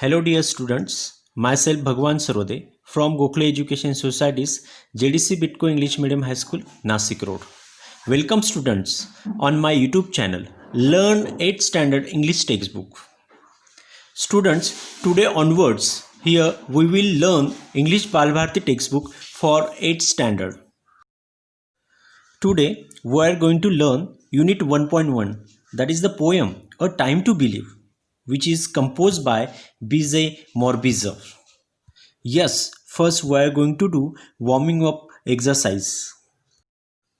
Hello dear students, myself Bhagwan Sarode from Gokhale Education Society's JDC Bitco English Medium High School, Nasik Road. Welcome students on my YouTube channel, Learn 8th Standard English Textbook. Students, today onwards, here we will learn English Balbharti textbook for 8th Standard. Today we are going to learn Unit 1.1, that is the poem A Time to Believe, which is composed by B.J. Morbizer. Yes, first we are going to do warming up exercise.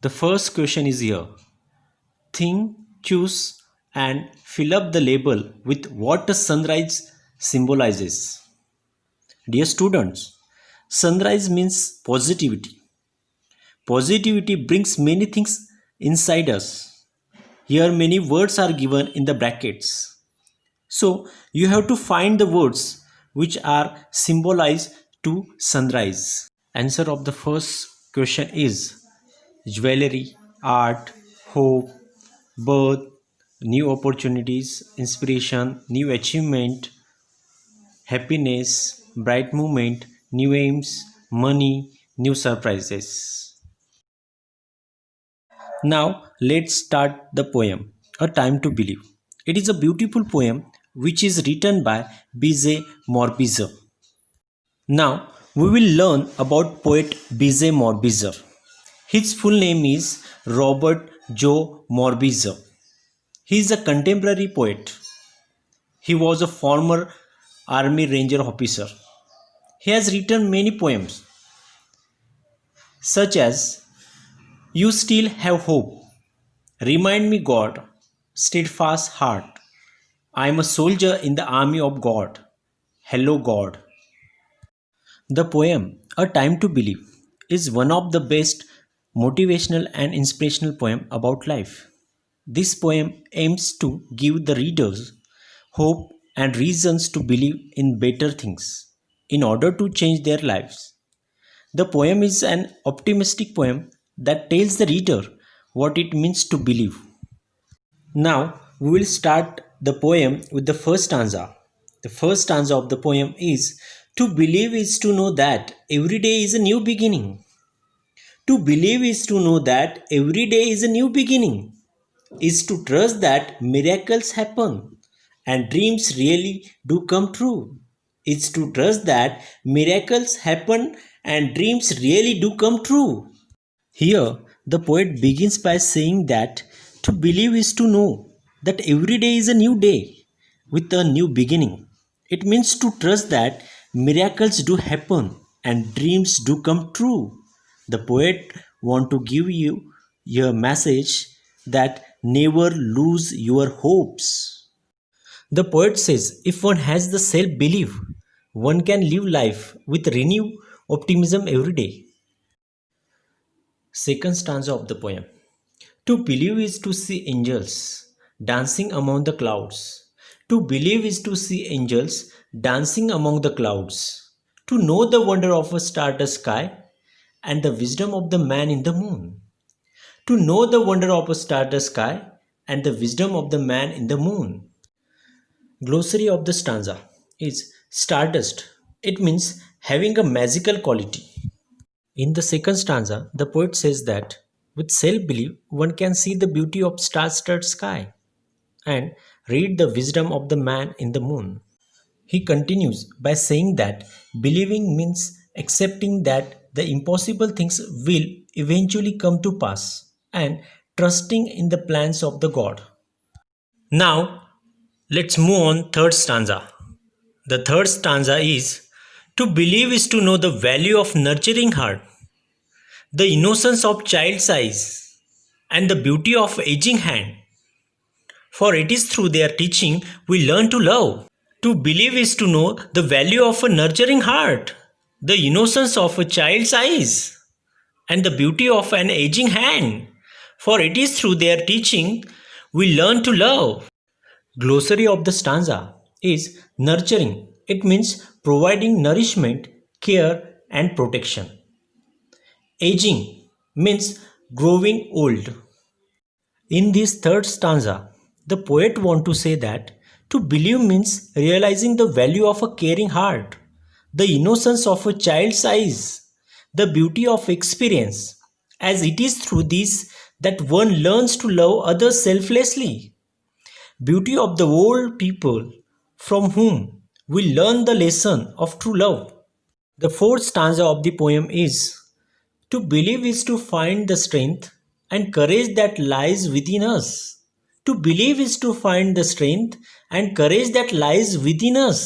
The first question is here. Think, choose and fill up the label with what the sunrise symbolizes. Dear students, sunrise means positivity. Positivity brings many things inside us. Here many words are given in the brackets. So you have to find the words which are symbolized to sunrise. Answer of the first question is jewelry, art, hope, birth, new opportunities, inspiration, new achievement, happiness, bright moment, new aims, money, new surprises. Now let's start the poem, A Time to Believe. It is a beautiful poem which is written by B.J. Morbizer. Now we will learn about poet B.J. Morbizer. His full name is Robert Joe Morbizer. He is a contemporary poet. He was a former Army Ranger officer. He has written many poems such as You Still Have Hope, Remind Me God, Steadfast Heart, I am a soldier in the army of God, Hello God. The poem A Time to Believe is one of the best motivational and inspirational poem about life. This poem aims to give the readers hope and reasons to believe in better things in order to change their lives. The poem is an optimistic poem that tells the reader what it means to believe. Now we will start the poem with the first stanza. The first stanza of the poem is To believe is to know that every day is a new beginning. To believe is to know that every day is a new beginning. Is to trust that miracles happen and dreams really do come true. Is to trust that miracles happen and dreams really do come true. Here, the poet begins by saying that to believe is to know that every day is a new day with a new beginning. It means to trust that miracles do happen and dreams do come true. The poet wants to give you a message that never lose your hopes. The poet says if one has the self-belief, one can live life with renewed optimism every day. Second stanza of the poem. To believe is to see angels dancing among the clouds. To believe is to see angels dancing among the clouds. To know the wonder of a stardust sky and the wisdom of the man in the moon. To know the wonder of a stardust sky and the wisdom of the man in the moon. Glossary of the stanza is stardust. It means having a magical quality. In the second stanza, the poet says that with self-belief, one can see the beauty of star-studded sky and read the wisdom of the man in the moon. He continues by saying that believing means accepting that the impossible things will eventually come to pass and trusting in the plans of the God. Now, let's move on third stanza. The third stanza is to believe is to know the value of nurturing heart, the innocence of child's eyes, and the beauty of aging hand. For it is through their teaching we learn to love. To believe is to know the value of a nurturing heart, the innocence of a child's eyes, and the beauty of an aging hand. For it is through their teaching we learn to love. Glossary of the stanza is nurturing. It means providing nourishment, care, and protection. Aging means growing old. In this third stanza, the poet wants to say that To believe means realizing the value of a caring heart, the innocence of a child's eyes, the beauty of experience, as it is through these that one learns to love others selflessly. Beauty of the old people from whom we learn the lesson of true love. The fourth stanza of the poem is: to believe is to find the strength and courage that lies within us. To believe is to find the strength and courage that lies within us.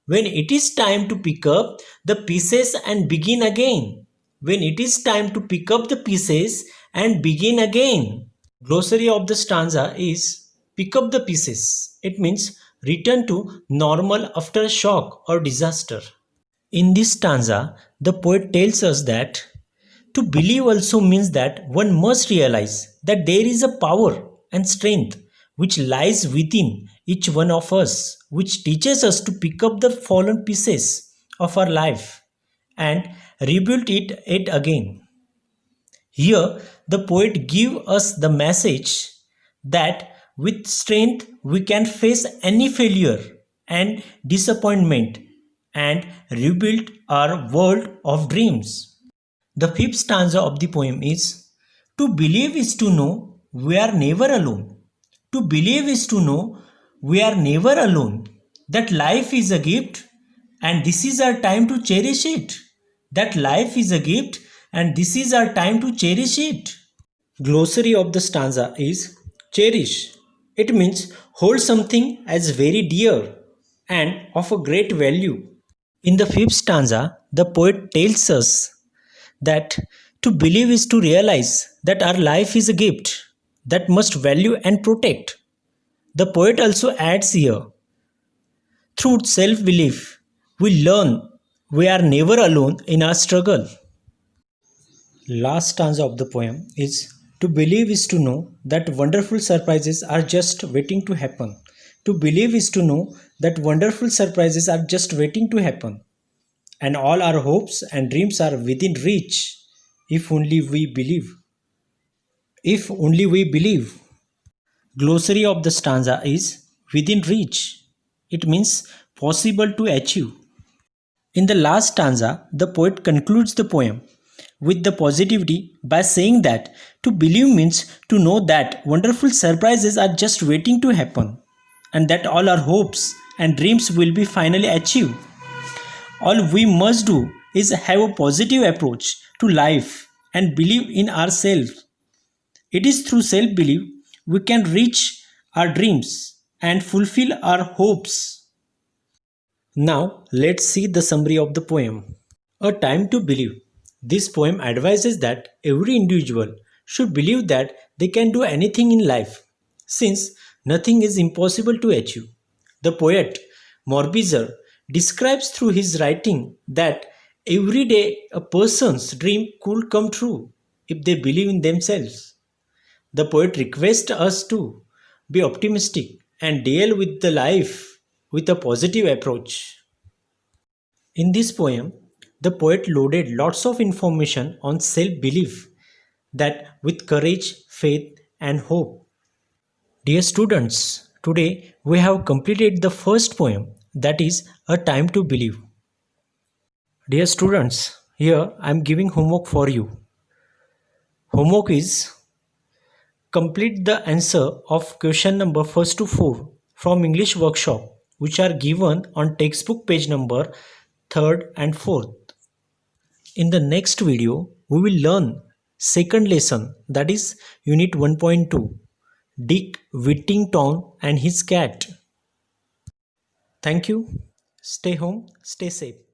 When it is time to pick up the pieces and begin again. When it is time to pick up the pieces and begin again. Glossary of the stanza is: pick up the pieces. It means return to normal after a shock or disaster. In this stanza, the poet tells us that to believe also means that one must realize that there is a power and strength which lies within each one of us, which teaches us to pick up the fallen pieces of our life and rebuild it yet again. Here, the poet gives us the message that with strength we can face any failure and disappointment and rebuild our world of dreams. The fifth stanza of the poem is: to believe is to know we are never alone. To believe is to know we are never alone. That life is a gift and this is our time to cherish it. That life is a gift and this is our time to cherish it. Glossary of the stanza is: cherish. It means hold something as very dear and of a great value. In the fifth stanza, the poet tells us that to believe is to realize that our life is a gift that must value and protect. The poet also adds here: through self belief, we learn we are never alone in our struggle. Last stanza of the poem is: to believe is to know that wonderful surprises are just waiting to happen. To believe is to know that wonderful surprises are just waiting to happen. And all our hopes and dreams are within reach if only we believe. If only we believe. Glossary of the stanza is: within reach. It means possible to achieve. In the last stanza, the poet concludes the poem with the positivity by saying that to believe means to know that wonderful surprises are just waiting to happen and that all our hopes and dreams will be finally achieved. All we must do is have a positive approach to life and believe in ourselves. It is through self belief we can reach our dreams and fulfill our hopes. Now, let's see the summary of the poem. A Time to Believe. This poem advises that every individual should believe that they can do anything in life, since nothing is impossible to achieve. The poet, Morbizer, describes through his writing that every day a person's dream could come true if they believe in themselves. The poet requests us to be optimistic and deal with the life with a positive approach. In this poem, the poet loaded lots of information on self-belief that with courage, faith and hope. Dear students, today we have completed the first poem, that is A Time to Believe. Dear students, here I am giving homework for you. Homework is: complete the answer of question number 1st to 4 from English workshop, which are given on textbook page number 3rd and 4th. In the next video, we will learn second lesson, that is Unit 1.2, Dick Whittington and his cat. Thank you. Stay home, stay safe.